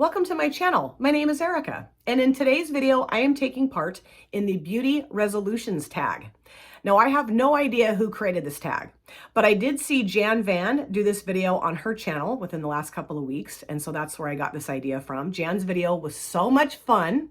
Welcome to my channel. My name is Erica, and in today's video, I am taking part in the Beauty Resolutions tag. Now, I have no idea who created this tag, but I did see Jan Van do this video on her channel within the last couple of weeks, and so that's where I got this idea from. Jan's video was so much fun,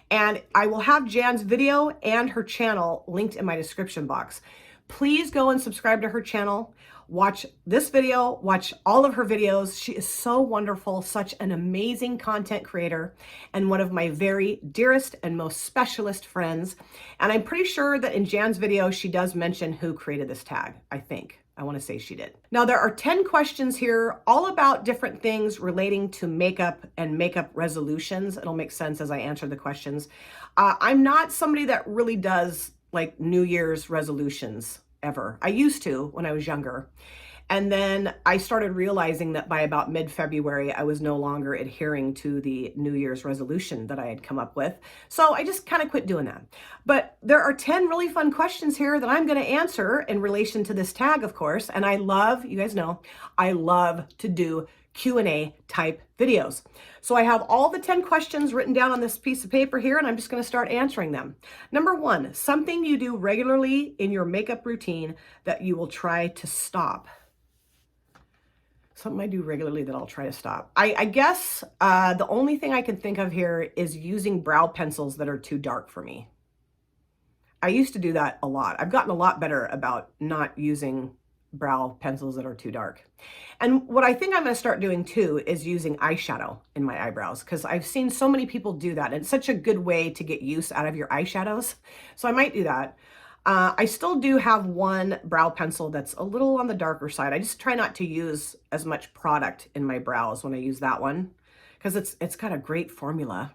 and I will have Jan's video and her channel linked in my description box. Please go and subscribe to her channel. Watch this video, watch all of her videos. She is so wonderful, such an amazing content creator, and one of my very dearest and most specialist friends. And I'm pretty sure that in Jan's video, she does mention who created this tag, I think. I want to say she did. Now, there are 10 questions here, all about different things relating to makeup and makeup resolutions. It'll make sense as I answer the questions. I'm not somebody that really does like New Year's resolutions ever. I used to when I was younger. And then I started realizing that by about mid-February, I was no longer adhering to the New Year's resolution that I had come up with. So I just kind of quit doing that. But there are 10 really fun questions here that I'm going to answer in relation to this tag, of course. And I love, you guys know, I love to do Q&A type videos. So I have all the 10 questions written down on this piece of paper here, and I'm just going to start answering them. Number one, something you do regularly in your makeup routine that you will try to stop. Something I do regularly that I'll try to stop. I guess the only thing I can think of here is using brow pencils that are too dark for me. I used to do that a lot. I've gotten a lot better about not using brow pencils that are too dark. And what I think I'm going to start doing too is using eyeshadow in my eyebrows, because I've seen so many people do that. And it's such a good way to get use out of your eyeshadows. So I might do that. I still do have one brow pencil that's a little on the darker side. I just try not to use as much product in my brows when I use that one, because it's got a great formula.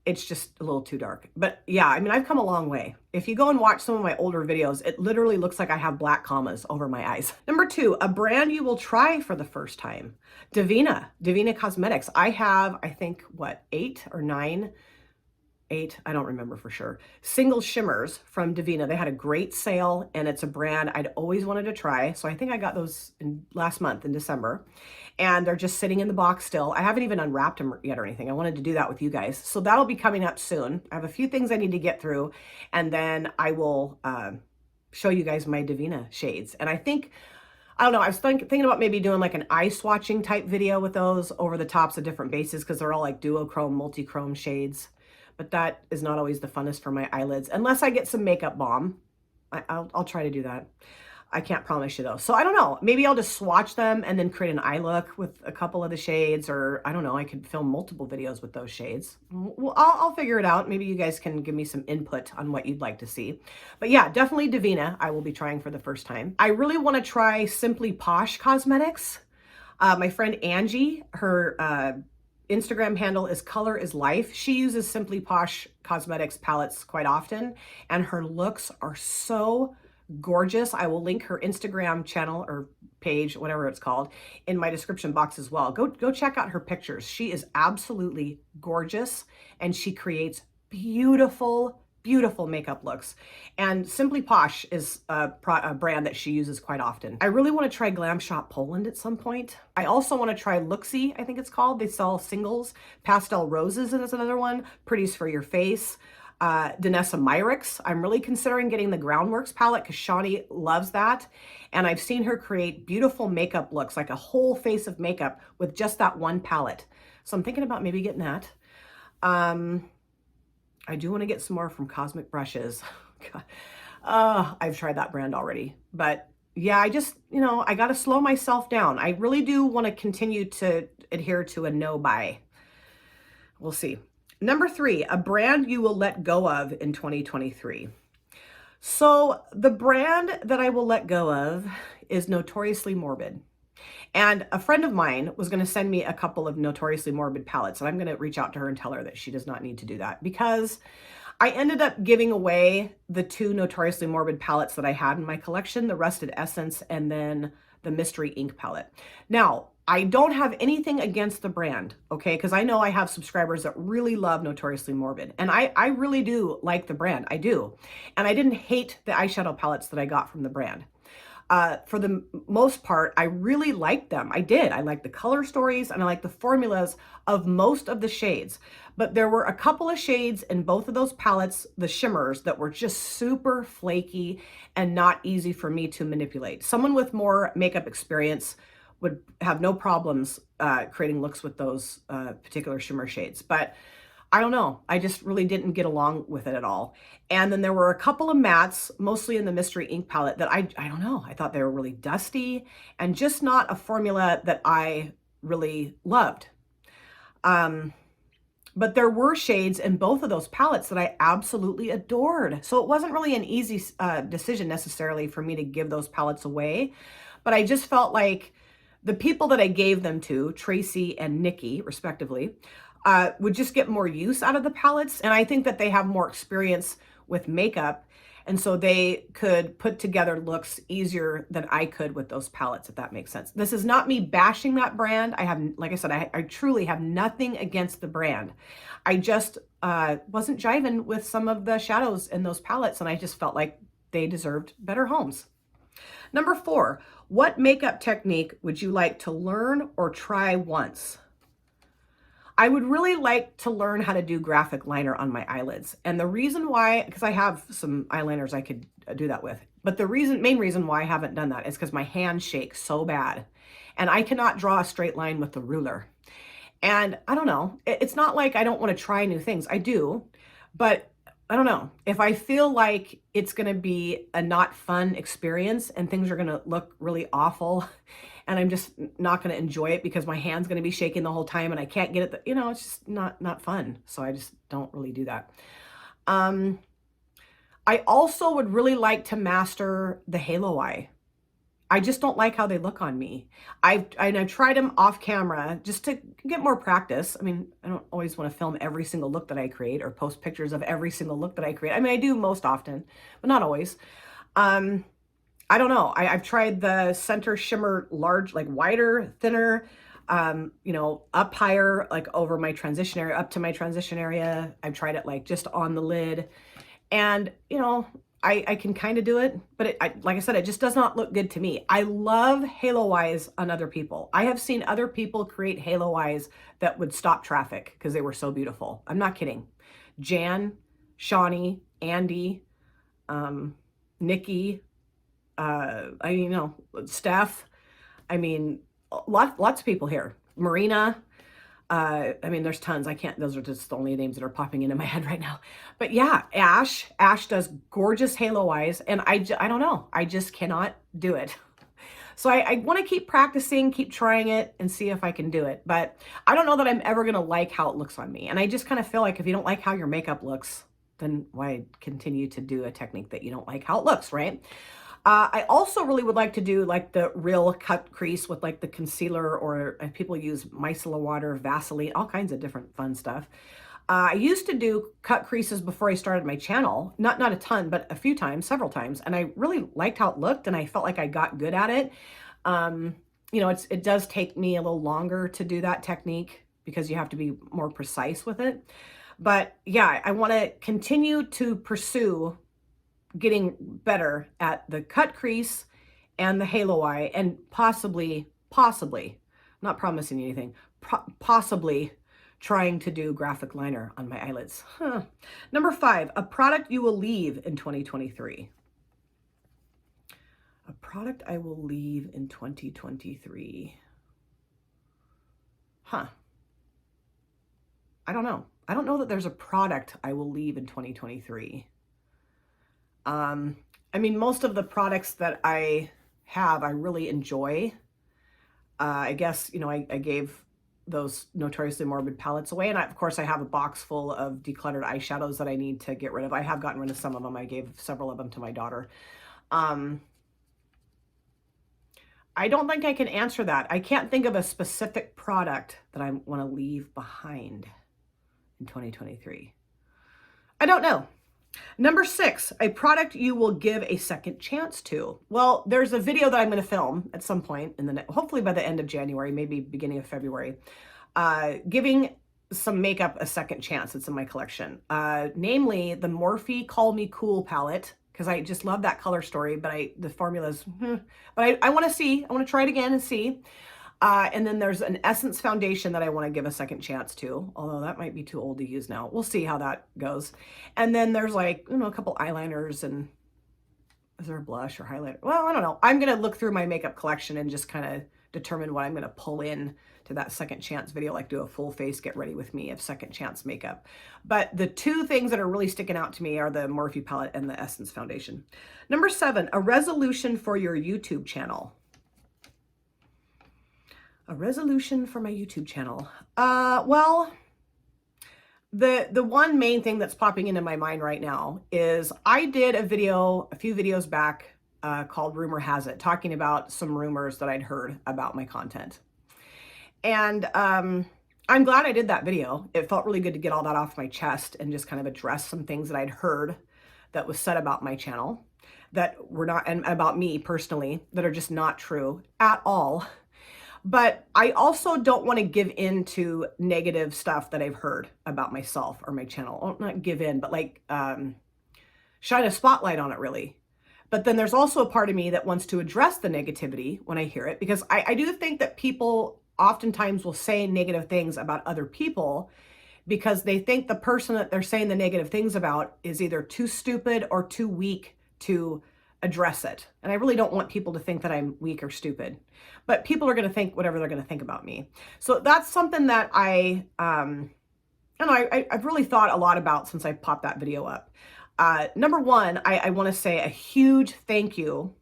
It's just a little too dark. But yeah, I mean, I've come a long way. If you go and watch some of my older videos, it literally looks like I have black commas over my eyes. Number two, a brand you will try for the first time. Divina Cosmetics. I have, I think, what, 8 or 9, I don't remember for sure, single shimmers from Divina. They had a great sale, and it's a brand I'd always wanted to try. So I think I got those last month in December, and they're just sitting in the box still. I haven't even unwrapped them yet or anything. I wanted to do that with you guys. So that'll be coming up soon. I have a few things I need to get through, and then I will show you guys my Divina shades. And I think, I don't know, I was thinking about maybe doing like an eye swatching type video with those over the tops of different bases, because they're all like duochrome, multi-chrome shades. But that is not always the funnest for my eyelids, unless I get some makeup balm. I'll try to do that. I can't promise you though. So I don't know, maybe I'll just swatch them and then create an eye look with a couple of the shades, or I don't know, I could film multiple videos with those shades. Well, I'll figure it out. Maybe you guys can give me some input on what you'd like to see. But yeah, definitely Divina I will be trying for the first time. I really want to try Simply Posh Cosmetics. My friend Angie, her Instagram handle is Color is Life. She uses Simply Posh Cosmetics palettes quite often, and her looks are so gorgeous. I will link her Instagram channel or page, whatever it's called, in my description box as well. Go check out her pictures. She is absolutely gorgeous, and she creates beautiful makeup looks. And Simply Posh is a brand that she uses quite often. I really want to try Glam Shop Poland at some point. I also want to try Looksy, I think it's called. They sell singles. Pastel Roses is another one. Pretties for Your Face. Danessa Myricks. I'm really considering getting the Groundworks palette because Shawnee loves that. And I've seen her create beautiful makeup looks, like a whole face of makeup with just that one palette. So I'm thinking about maybe getting that. I do want to get some more from Cosmic Brushes. I've tried that brand already. But yeah, I just, I got to slow myself down. I really do want to continue to adhere to a no buy. We'll see. Number three, a brand you will let go of in 2023. So the brand that I will let go of is Notoriously Morbid. And a friend of mine was going to send me a couple of Notoriously Morbid palettes, and I'm going to reach out to her and tell her that she does not need to do that, because I ended up giving away the 2 Notoriously Morbid palettes that I had in my collection, the Rusted Essence and then the Mystery Ink palette. Now, I don't have anything against the brand, okay? Because I know I have subscribers that really love Notoriously Morbid, and I really do like the brand. I do. And I didn't hate the eyeshadow palettes that I got from the brand. For the most part, I really liked them. I did. I liked the color stories and I liked the formulas of most of the shades. But there were a couple of shades in both of those palettes, the shimmers, that were just super flaky and not easy for me to manipulate. Someone with more makeup experience would have no problems creating looks with those particular shimmer shades. But I don't know. I just really didn't get along with it at all. And then there were a couple of mattes, mostly in the Mystery Ink palette, that I don't know. I thought they were really dusty and just not a formula that I really loved. But there were shades in both of those palettes that I absolutely adored. So it wasn't really an easy decision necessarily for me to give those palettes away. But I just felt like the people that I gave them to, Tracy and Nikki, respectively, would just get more use out of the palettes. And I think that they have more experience with makeup. And so they could put together looks easier than I could with those palettes, if that makes sense. This is not me bashing that brand. I have, like I said, I truly have nothing against the brand. I just wasn't jiving with some of the shadows in those palettes, and I just felt like they deserved better homes. Number 4, what makeup technique would you like to learn or try once? I would really like to learn how to do graphic liner on my eyelids. And the reason why, because I have some eyeliners I could do that with, but the main reason why I haven't done that is because my hands shake so bad and I cannot draw a straight line with the ruler. And I don't know, it's not like I don't want to try new things. I do, but I don't know. If I feel like it's going to be a not fun experience and things are going to look really awful and I'm just not going to enjoy it because my hand's going to be shaking the whole time and I can't get it, it's just not fun. So I just don't really do that. I also would really like to master the halo eye. I just don't like how they look on me. I've tried them off camera just to get more practice. I mean, I don't always want to film every single look that I create or post pictures of every single look that I create. I mean, I do most often, but not always. I don't know. I've tried the center shimmer large, like wider, thinner, up higher, like over my transition area, up to my transition area. I've tried it like just on the lid and, I can kind of do it, but like I said, it just does not look good to me. I love halo eyes on other people. I have seen other people create halo eyes that would stop traffic because they were so beautiful. I'm not kidding. Jan, Shawnee, Andy, Nikki, Steph. I mean, lots of people here. Marina. There's tons. Those are just the only names that are popping into my head right now. But yeah, Ash does gorgeous halo eyes. And I don't know. I just cannot do it. So I want to keep practicing, keep trying it and see if I can do it. But I don't know that I'm ever going to like how it looks on me. And I just kind of feel like if you don't like how your makeup looks, then why continue to do a technique that you don't like how it looks, right? I also really would like to do like the real cut crease with like the concealer, or people use micellar water, Vaseline, all kinds of different fun stuff. I used to do cut creases before I started my channel, not a ton, but a few times, several times. And I really liked how it looked and I felt like I got good at it. It does take me a little longer to do that technique because you have to be more precise with it. But yeah, I want to continue to pursue getting better at the cut crease and the halo eye, and possibly, not promising anything, possibly trying to do graphic liner on my eyelids. Number 5, a product you will leave in 2023. A product I will leave in 2023. I don't know. I don't know that there's a product I will leave in 2023. Most of the products that I have, I really enjoy. I guess, I gave those Notoriously Morbid palettes away. And of course, I have a box full of decluttered eyeshadows that I need to get rid of. I have gotten rid of some of them. I gave several of them to my daughter. I don't think I can answer that. I can't think of a specific product that I want to leave behind in 2023. I don't know. Number 6, a product you will give a second chance to. Well, there's a video that I'm going to film at some point hopefully by the end of January, maybe beginning of February, giving some makeup a second chance. It's in my collection. Namely the Morphe Call Me Cool palette because I just love that color story, but the formulas, but I want to see, I want to try it again and see. And then there's an Essence foundation that I want to give a second chance to, although that might be too old to use now. We'll see how that goes. And then there's like, a couple eyeliners, and is there a blush or highlighter? Well, I don't know. I'm going to look through my makeup collection and just kind of determine what I'm going to pull in to that second chance video, like do a full face get ready with me of second chance makeup. But the two things that are really sticking out to me are the Morphe palette and the Essence foundation. Number 7, a resolution for your YouTube channel. A resolution for my YouTube channel. Well, the one main thing that's popping into my mind right now is I did a video a few videos back called Rumor Has It, talking about some rumors that I'd heard about my content. And I'm glad I did that video. It felt really good to get all that off my chest and just kind of address some things that I'd heard that was said about my channel that were not, and about me personally, that are just not true at all. But I also don't want to give in to negative stuff that I've heard about myself or my channel. Well, not give in, but like shine a spotlight on it, really. But then there's also a part of me that wants to address the negativity when I hear it, because I do think that people oftentimes will say negative things about other people because they think the person that they're saying the negative things about is either too stupid or too weak to address it. And I really don't want people to think that I'm weak or stupid, but people are going to think whatever they're going to think about me. So that's something that I've really thought a lot about since I popped that video up. Number one, I want to say a huge thank you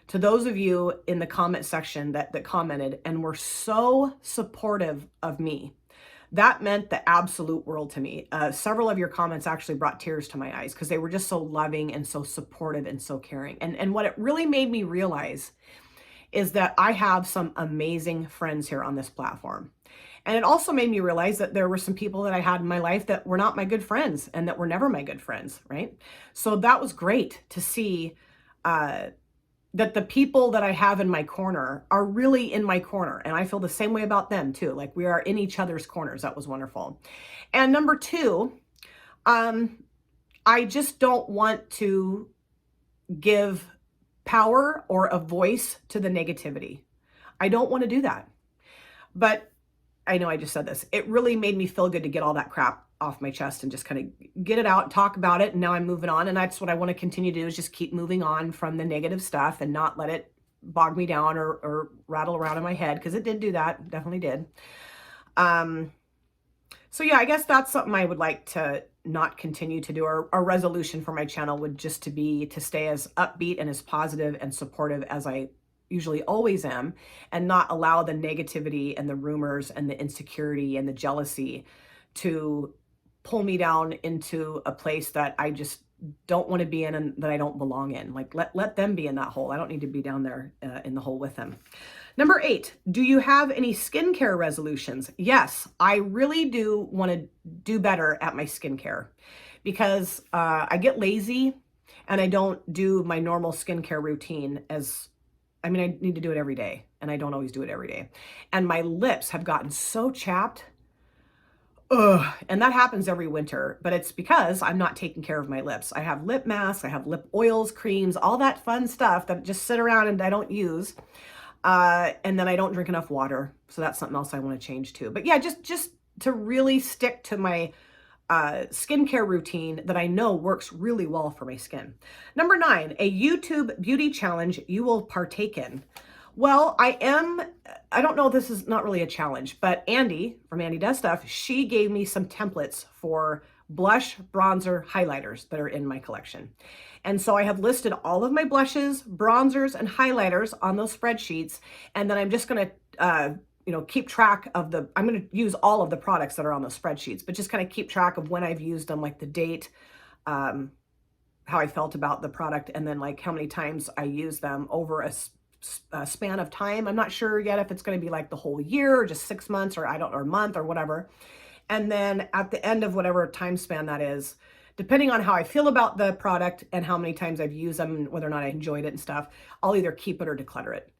to those of you in the comment section that commented and were so supportive of me. That meant the absolute world to me. Several of your comments actually brought tears to my eyes because they were just so loving and so supportive and so caring. And what it really made me realize is that I have some amazing friends here on this platform. And it also made me realize that there were some people that I had in my life that were not my good friends and that were never my good friends, right? So that was great to see that the people that I have in my corner are really in my corner. And I feel the same way about them too. Like we are in each other's corners. That was wonderful. And number 2, I just don't want to give power or a voice to the negativity. I don't want to do that. But I know I just said this. It really made me feel good to get all that crap off my chest and just kind of get it out, talk about it. And now I'm moving on. And that's what I want to continue to do, is just keep moving on from the negative stuff and not let it bog me down or rattle around in my head, because it did do that. Definitely did. So yeah, I guess that's something I would like to not continue to do. Or a resolution for my channel would just to be to stay as upbeat and as positive and supportive as I usually always am, and not allow the negativity and the rumors and the insecurity and the jealousy to pull me down into a place that I just don't want to be in and that I don't belong in. Like let them be in that hole. I don't need to be down there in the hole with them. Number 8, do you have any skincare resolutions? Yes, I really do want to do better at my skincare, because I get lazy and I don't do my normal skincare routine I need to do it every day, and I don't always do it every day. And my lips have gotten so chapped. Ugh. And that happens every winter, but it's because I'm not taking care of my lips. I have lip masks, I have lip oils, creams, all that fun stuff that just sit around and I don't use. And then I don't drink enough water. So that's something else I want to change too. But yeah, just to really stick to my skincare routine that I know works really well for my skin. Number 9, a YouTube beauty challenge you will partake in. Well, I don't know, this is not really a challenge, but Andy from Angie Does Stuff, she gave me some templates for blush, bronzer, highlighters that are in my collection. And so I have listed all of my blushes, bronzers, and highlighters on those spreadsheets. And then I'm just going to, keep track of I'm going to use all of the products that are on those spreadsheets, but just kind of keep track of when I've used them, like the date, how I felt about the product, and then like how many times I use them over a span of time. I'm not sure yet if it's going to be like the whole year or just 6 months or a month or whatever. And then at the end of whatever time span that is, depending on how I feel about the product and how many times I've used them and whether or not I enjoyed it and stuff, I'll either keep it or declutter it.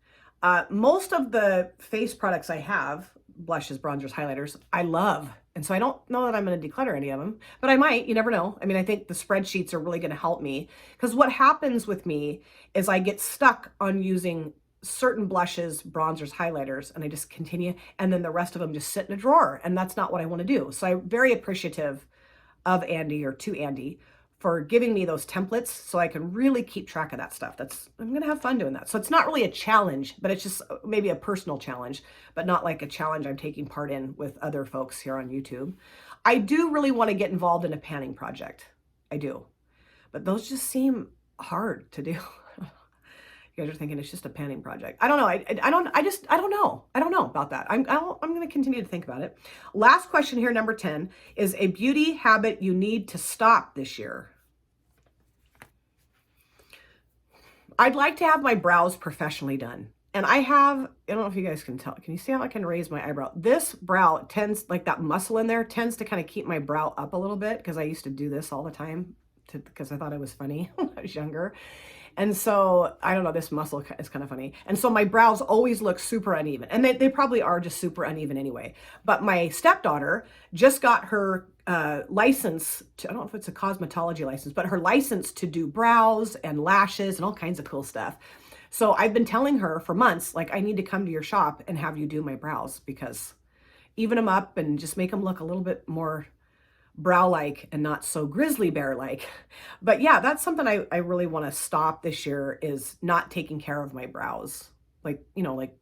Most of the face products I have, blushes, bronzers, highlighters I love. And so I don't know that I'm going to declutter any of them, but I might. You never know. I mean, I think the spreadsheets are really going to help me, because what happens with me is I get stuck on using certain blushes, bronzers, highlighters, and I just continue. And then the rest of them just sit in a drawer. And that's not what I want to do. So I'm very appreciative of Andy, or to Andy, for giving me those templates so I can really keep track of that stuff. I'm going to have fun doing that. So it's not really a challenge, but it's just maybe a personal challenge, but not like a challenge I'm taking part in with other folks here on YouTube. I do really want to get involved in a panning project. I do. But those just seem hard to do. You guys are thinking it's just a panning project. I don't know. I don't know. I don't know about that. I'm going to continue to think about it. Last question here, number 10, is a beauty habit you need to stop this year. I'd like to have my brows professionally done. And I don't know if you guys can tell. Can you see how I can raise my eyebrow? This brow tends, like that muscle in there, tends to kind of keep my brow up a little bit, because I used to do this all the time because I thought it was funny when I was younger. And so, I don't know, this muscle is kind of funny. And so my brows always look super uneven. And they probably are just super uneven anyway. But my stepdaughter just got her license to, I don't know if it's a cosmetology license, but her license to do brows and lashes and all kinds of cool stuff. So I've been telling her for months, like, I need to come to your shop and have you do my brows, because even them up and just make them look a little bit more brow-like and not so grizzly bear-like. But yeah, that's something I really want to stop this year, is not taking care of my brows. Like, you know, like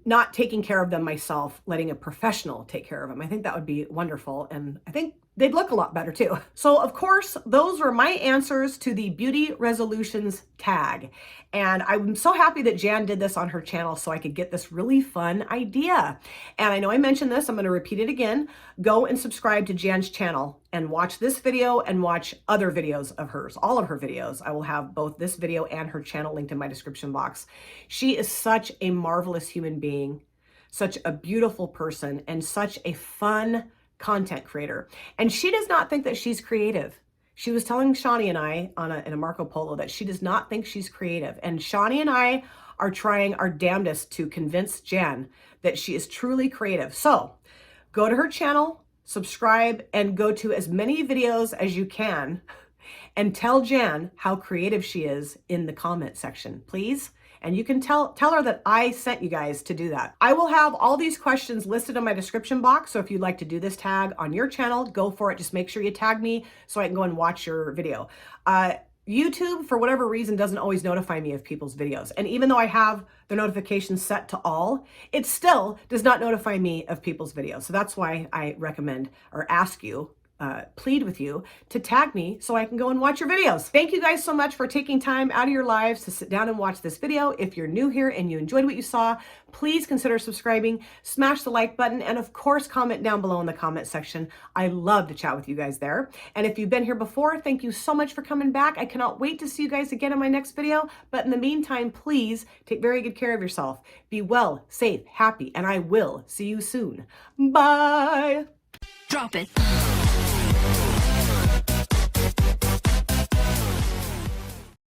not taking care of them myself, letting a professional take care of them. I think that would be wonderful. And I think they'd look a lot better too. So of course, those were my answers to the beauty resolutions tag. And I'm so happy that Jan did this on her channel so I could get this really fun idea. And I know I mentioned this, I'm going to repeat it again. Go and subscribe to Jan's channel and watch this video and watch other videos of hers, all of her videos. I will have both this video and her channel linked in my description box. She is such a marvelous human being, such a beautiful person, and such a fun content creator. And she does not think that she's creative. She was telling Shawnee and I in a Marco Polo that she does not think she's creative. And Shawnee and I are trying our damnedest to convince Jan that she is truly creative. So go to her channel, subscribe, and go to as many videos as you can, and tell Jan how creative she is in the comment section, please. And you can tell her that I sent you guys to do that. I will have all these questions listed in my description box. So if you'd like to do this tag on your channel, go for it. Just make sure you tag me so I can go and watch your video. YouTube, for whatever reason, doesn't always notify me of people's videos. And even though I have the notifications set to all, it still does not notify me of people's videos. So that's why I recommend or ask you, plead with you to tag me so I can go and watch your videos. Thank you guys so much for taking time out of your lives to sit down and watch this video. If you're new here and you enjoyed what you saw, please consider subscribing, smash the like button, and of course, comment down below in the comment section. I love to chat with you guys there. And if you've been here before, thank you so much for coming back. I cannot wait to see you guys again in my next video. But in the meantime, please take very good care of yourself. Be well, safe, happy, and I will see you soon. Bye. Drop it.